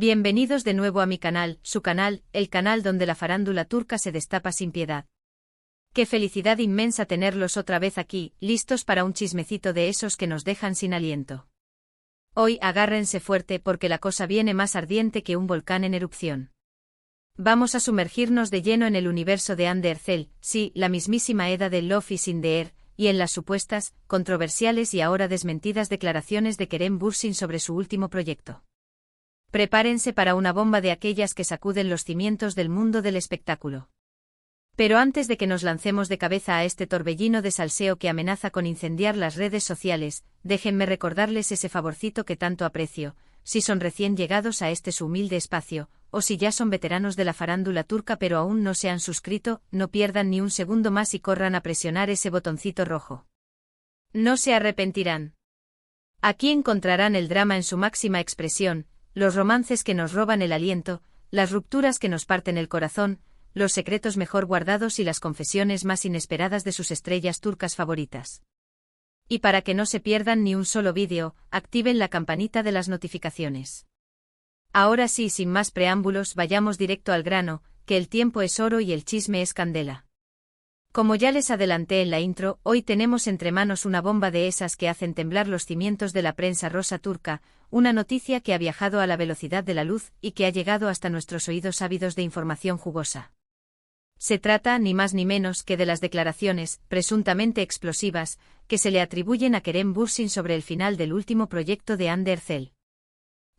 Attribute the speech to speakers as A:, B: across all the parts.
A: Bienvenidos de nuevo a mi canal, su canal, el canal donde la farándula turca se destapa sin piedad. Qué felicidad inmensa tenerlos otra vez aquí, listos para un chismecito de esos que nos dejan sin aliento. Hoy agárrense fuerte porque la cosa viene más ardiente que un volcán en erupción. Vamos a sumergirnos de lleno en el universo de Hande Erçel, sí, la mismísima Eda de Love is in the Air, y en las supuestas, controversiales y ahora desmentidas declaraciones de Kerem Bürsin sobre su último proyecto. Prepárense para una bomba de aquellas que sacuden los cimientos del mundo del espectáculo. Pero antes de que nos lancemos de cabeza a este torbellino de salseo que amenaza con incendiar las redes sociales, déjenme recordarles ese favorcito que tanto aprecio, si son recién llegados a este su humilde espacio, o si ya son veteranos de la farándula turca pero aún no se han suscrito, no pierdan ni un segundo más y corran a presionar ese botoncito rojo. No se arrepentirán. Aquí encontrarán el drama en su máxima expresión, los romances que nos roban el aliento, las rupturas que nos parten el corazón, los secretos mejor guardados y las confesiones más inesperadas de sus estrellas turcas favoritas. Y para que no se pierdan ni un solo vídeo, activen la campanita de las notificaciones. Ahora sí, sin más preámbulos, vayamos directo al grano, que el tiempo es oro y el chisme es candela. Como ya les adelanté en la intro, hoy tenemos entre manos una bomba de esas que hacen temblar los cimientos de la prensa rosa turca, una noticia que ha viajado a la velocidad de la luz y que ha llegado hasta nuestros oídos ávidos de información jugosa. Se trata, ni más ni menos, que de las declaraciones, presuntamente explosivas, que se le atribuyen a Kerem Bürsin sobre el final del último proyecto de Hande Erçel.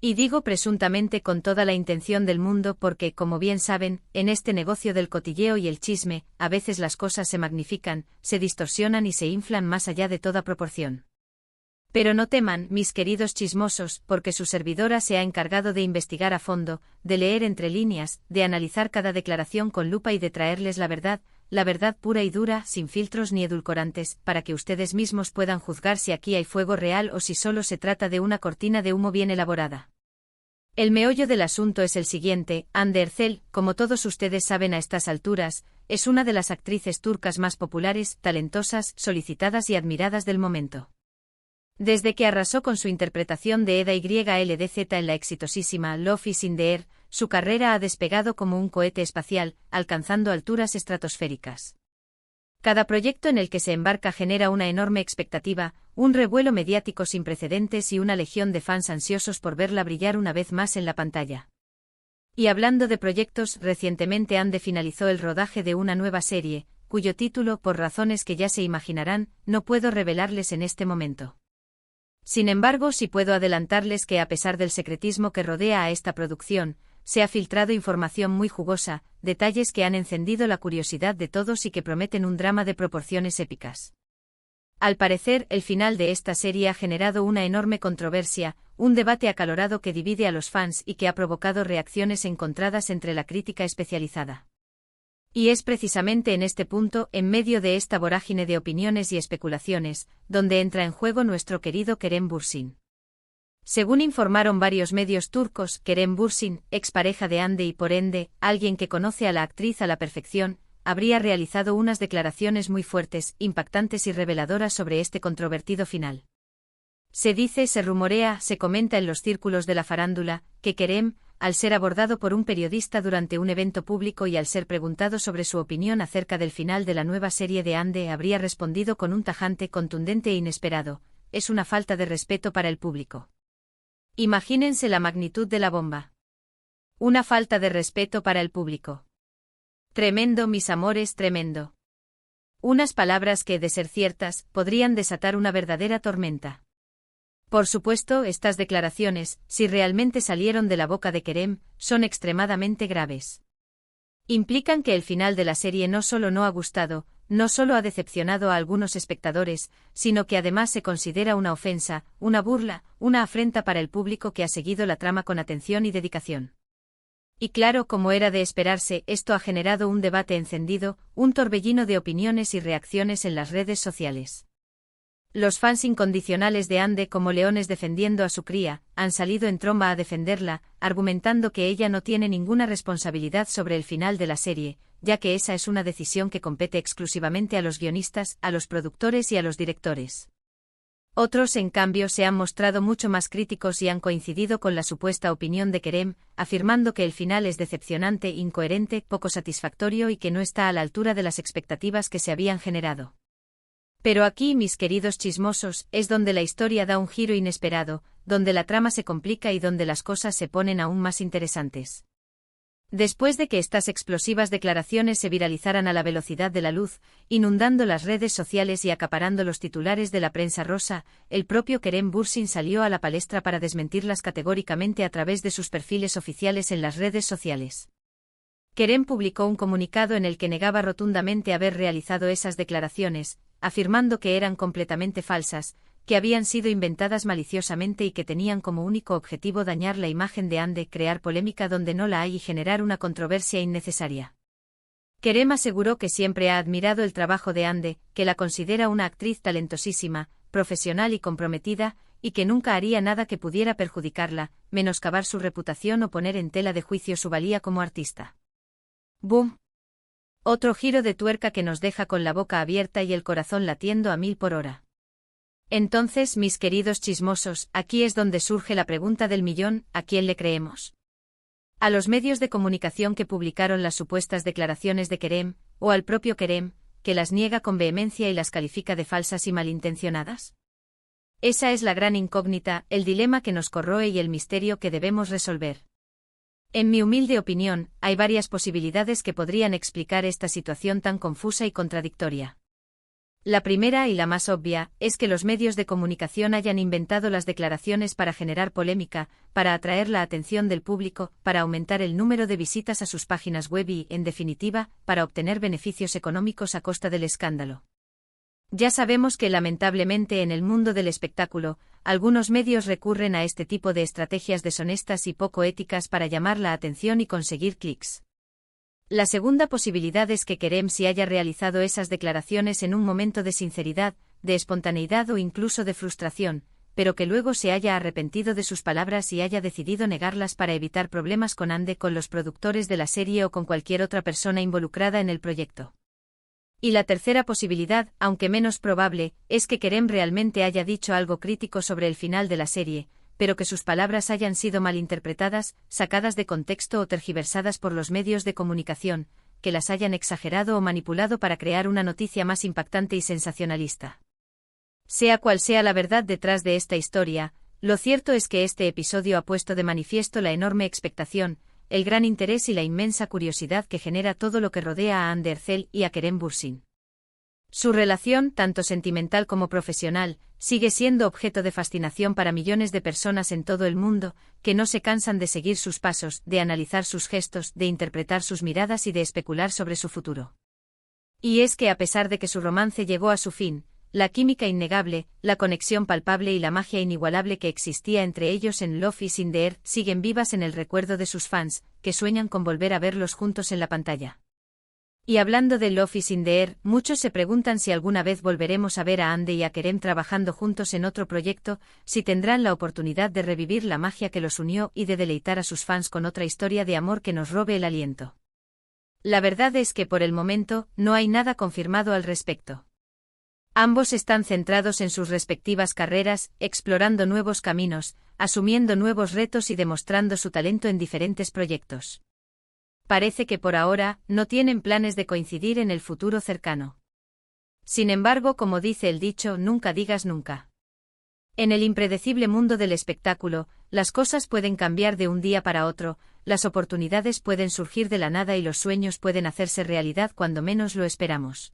A: Y digo presuntamente con toda la intención del mundo porque, como bien saben, en este negocio del cotilleo y el chisme, a veces las cosas se magnifican, se distorsionan y se inflan más allá de toda proporción. Pero no teman, mis queridos chismosos, porque su servidora se ha encargado de investigar a fondo, de leer entre líneas, de analizar cada declaración con lupa y de traerles la verdad pura y dura, sin filtros ni edulcorantes, para que ustedes mismos puedan juzgar si aquí hay fuego real o si solo se trata de una cortina de humo bien elaborada. El meollo del asunto es el siguiente: Hande Erçel, como todos ustedes saben a estas alturas, es una de las actrices turcas más populares, talentosas, solicitadas y admiradas del momento. Desde que arrasó con su interpretación de Eda YLDZ en la exitosísima Love is in the Air, su carrera ha despegado como un cohete espacial, alcanzando alturas estratosféricas. Cada proyecto en el que se embarca genera una enorme expectativa, un revuelo mediático sin precedentes y una legión de fans ansiosos por verla brillar una vez más en la pantalla. Y hablando de proyectos, recientemente Hande finalizó el rodaje de una nueva serie, cuyo título, por razones que ya se imaginarán, no puedo revelarles en este momento. Sin embargo, sí puedo adelantarles que a pesar del secretismo que rodea a esta producción, se ha filtrado información muy jugosa, detalles que han encendido la curiosidad de todos y que prometen un drama de proporciones épicas. Al parecer, el final de esta serie ha generado una enorme controversia, un debate acalorado que divide a los fans y que ha provocado reacciones encontradas entre la crítica especializada. Y es precisamente en este punto, en medio de esta vorágine de opiniones y especulaciones, donde entra en juego nuestro querido Kerem Bürsin. Según informaron varios medios turcos, Kerem Bürsin, expareja de Hande y por ende, alguien que conoce a la actriz a la perfección, habría realizado unas declaraciones muy fuertes, impactantes y reveladoras sobre este controvertido final. Se dice, se rumorea, se comenta en los círculos de la farándula, que Kerem, al ser abordado por un periodista durante un evento público y al ser preguntado sobre su opinión acerca del final de la nueva serie de Hande, habría respondido con un tajante, contundente e inesperado: es una falta de respeto para el público. Imagínense la magnitud de la bomba. Una falta de respeto para el público. Tremendo, mis amores, tremendo. Unas palabras que, de ser ciertas, podrían desatar una verdadera tormenta. Por supuesto, estas declaraciones, si realmente salieron de la boca de Kerem, son extremadamente graves. Implican que el final de la serie no solo no ha gustado, no solo ha decepcionado a algunos espectadores, sino que además se considera una ofensa, una burla, una afrenta para el público que ha seguido la trama con atención y dedicación. Y claro, como era de esperarse, esto ha generado un debate encendido, un torbellino de opiniones y reacciones en las redes sociales. Los fans incondicionales de Hande, como leones defendiendo a su cría, han salido en tromba a defenderla, argumentando que ella no tiene ninguna responsabilidad sobre el final de la serie, ya que esa es una decisión que compete exclusivamente a los guionistas, a los productores y a los directores. Otros, en cambio, se han mostrado mucho más críticos y han coincidido con la supuesta opinión de Kerem, afirmando que el final es decepcionante, incoherente, poco satisfactorio y que no está a la altura de las expectativas que se habían generado. Pero aquí, mis queridos chismosos, es donde la historia da un giro inesperado, donde la trama se complica y donde las cosas se ponen aún más interesantes. Después de que estas explosivas declaraciones se viralizaran a la velocidad de la luz, inundando las redes sociales y acaparando los titulares de la prensa rosa, el propio Kerem Bürsin salió a la palestra para desmentirlas categóricamente a través de sus perfiles oficiales en las redes sociales. Kerem publicó un comunicado en el que negaba rotundamente haber realizado esas declaraciones, afirmando que eran completamente falsas, que habían sido inventadas maliciosamente y que tenían como único objetivo dañar la imagen de Hande, crear polémica donde no la hay y generar una controversia innecesaria. Kerem aseguró que siempre ha admirado el trabajo de Hande, que la considera una actriz talentosísima, profesional y comprometida, y que nunca haría nada que pudiera perjudicarla, menoscabar su reputación o poner en tela de juicio su valía como artista. ¡Boom! Otro giro de tuerca que nos deja con la boca abierta y el corazón latiendo a 1000 por hora. Entonces, mis queridos chismosos, aquí es donde surge la pregunta del millón: ¿a quién le creemos? ¿A los medios de comunicación que publicaron las supuestas declaraciones de Kerem, o al propio Kerem, que las niega con vehemencia y las califica de falsas y malintencionadas? Esa es la gran incógnita, el dilema que nos corroe y el misterio que debemos resolver. En mi humilde opinión, hay varias posibilidades que podrían explicar esta situación tan confusa y contradictoria. La primera y la más obvia es que los medios de comunicación hayan inventado las declaraciones para generar polémica, para atraer la atención del público, para aumentar el número de visitas a sus páginas web y, en definitiva, para obtener beneficios económicos a costa del escándalo. Ya sabemos que lamentablemente en el mundo del espectáculo, algunos medios recurren a este tipo de estrategias deshonestas y poco éticas para llamar la atención y conseguir clics. La segunda posibilidad es que Kerem sí haya realizado esas declaraciones en un momento de sinceridad, de espontaneidad o incluso de frustración, pero que luego se haya arrepentido de sus palabras y haya decidido negarlas para evitar problemas con Hande, con los productores de la serie o con cualquier otra persona involucrada en el proyecto. Y la tercera posibilidad, aunque menos probable, es que Kerem realmente haya dicho algo crítico sobre el final de la serie, pero que sus palabras hayan sido malinterpretadas, sacadas de contexto o tergiversadas por los medios de comunicación, que las hayan exagerado o manipulado para crear una noticia más impactante y sensacionalista. Sea cual sea la verdad detrás de esta historia, lo cierto es que este episodio ha puesto de manifiesto la enorme expectación, el gran interés y la inmensa curiosidad que genera todo lo que rodea a Hande Erçel y a Kerem Bürsin. Su relación, tanto sentimental como profesional, sigue siendo objeto de fascinación para millones de personas en todo el mundo, que no se cansan de seguir sus pasos, de analizar sus gestos, de interpretar sus miradas y de especular sobre su futuro. Y es que a pesar de que su romance llegó a su fin, la química innegable, la conexión palpable y la magia inigualable que existía entre ellos en Love is in the Air siguen vivas en el recuerdo de sus fans, que sueñan con volver a verlos juntos en la pantalla. Y hablando de Love is in the Air, muchos se preguntan si alguna vez volveremos a ver a Hande y a Kerem trabajando juntos en otro proyecto, si tendrán la oportunidad de revivir la magia que los unió y de deleitar a sus fans con otra historia de amor que nos robe el aliento. La verdad es que por el momento, no hay nada confirmado al respecto. Ambos están centrados en sus respectivas carreras, explorando nuevos caminos, asumiendo nuevos retos y demostrando su talento en diferentes proyectos. Parece que por ahora, no tienen planes de coincidir en el futuro cercano. Sin embargo, como dice el dicho, nunca digas nunca. En el impredecible mundo del espectáculo, las cosas pueden cambiar de un día para otro, las oportunidades pueden surgir de la nada y los sueños pueden hacerse realidad cuando menos lo esperamos.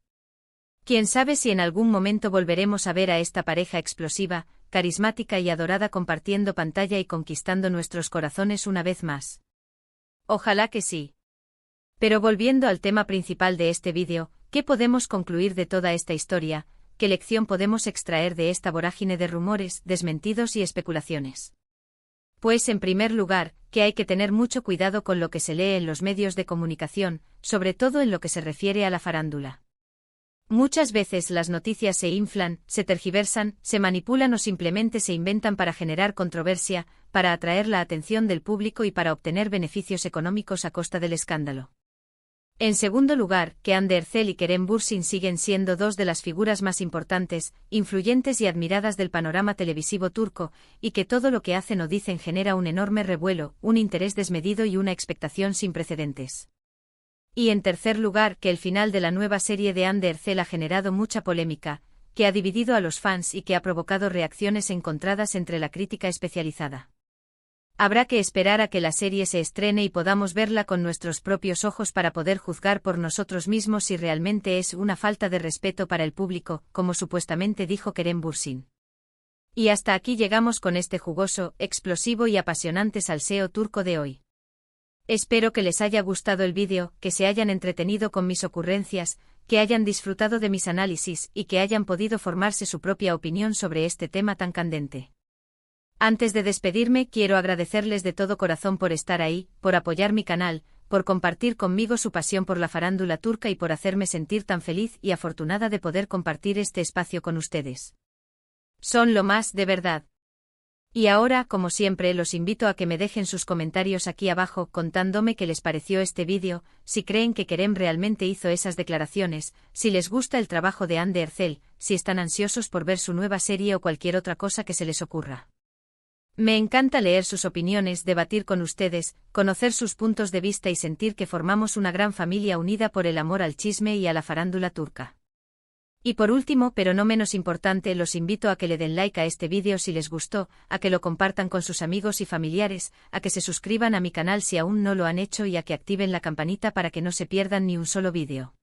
A: Quién sabe si en algún momento volveremos a ver a esta pareja explosiva, carismática y adorada compartiendo pantalla y conquistando nuestros corazones una vez más. Ojalá que sí. Pero volviendo al tema principal de este vídeo, ¿qué podemos concluir de toda esta historia? ¿Qué lección podemos extraer de esta vorágine de rumores, desmentidos y especulaciones? Pues en primer lugar, que hay que tener mucho cuidado con lo que se lee en los medios de comunicación, sobre todo en lo que se refiere a la farándula. Muchas veces las noticias se inflan, se tergiversan, se manipulan o simplemente se inventan para generar controversia, para atraer la atención del público y para obtener beneficios económicos a costa del escándalo. En segundo lugar, que Hande Erçel y Kerem Bürsin siguen siendo dos de las figuras más importantes, influyentes y admiradas del panorama televisivo turco, y que todo lo que hacen o dicen genera un enorme revuelo, un interés desmedido y una expectación sin precedentes. Y en tercer lugar, que el final de la nueva serie de Hande Erçel ha generado mucha polémica, que ha dividido a los fans y que ha provocado reacciones encontradas entre la crítica especializada. Habrá que esperar a que la serie se estrene y podamos verla con nuestros propios ojos para poder juzgar por nosotros mismos si realmente es una falta de respeto para el público, como supuestamente dijo Kerem Bürsin. Y hasta aquí llegamos con este jugoso, explosivo y apasionante salseo turco de hoy. Espero que les haya gustado el vídeo, que se hayan entretenido con mis ocurrencias, que hayan disfrutado de mis análisis y que hayan podido formarse su propia opinión sobre este tema tan candente. Antes de despedirme, quiero agradecerles de todo corazón por estar ahí, por apoyar mi canal, por compartir conmigo su pasión por la farándula turca y por hacerme sentir tan feliz y afortunada de poder compartir este espacio con ustedes. Son lo más, de verdad. Y ahora, como siempre, los invito a que me dejen sus comentarios aquí abajo contándome qué les pareció este vídeo, si creen que Kerem realmente hizo esas declaraciones, si les gusta el trabajo de Hande Erçel, si están ansiosos por ver su nueva serie o cualquier otra cosa que se les ocurra. Me encanta leer sus opiniones, debatir con ustedes, conocer sus puntos de vista y sentir que formamos una gran familia unida por el amor al chisme y a la farándula turca. Y por último, pero no menos importante, los invito a que le den like a este vídeo si les gustó, a que lo compartan con sus amigos y familiares, a que se suscriban a mi canal si aún no lo han hecho y a que activen la campanita para que no se pierdan ni un solo vídeo.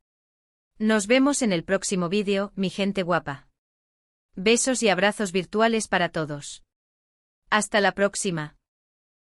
A: Nos vemos en el próximo vídeo, mi gente guapa. Besos y abrazos virtuales para todos. Hasta la próxima.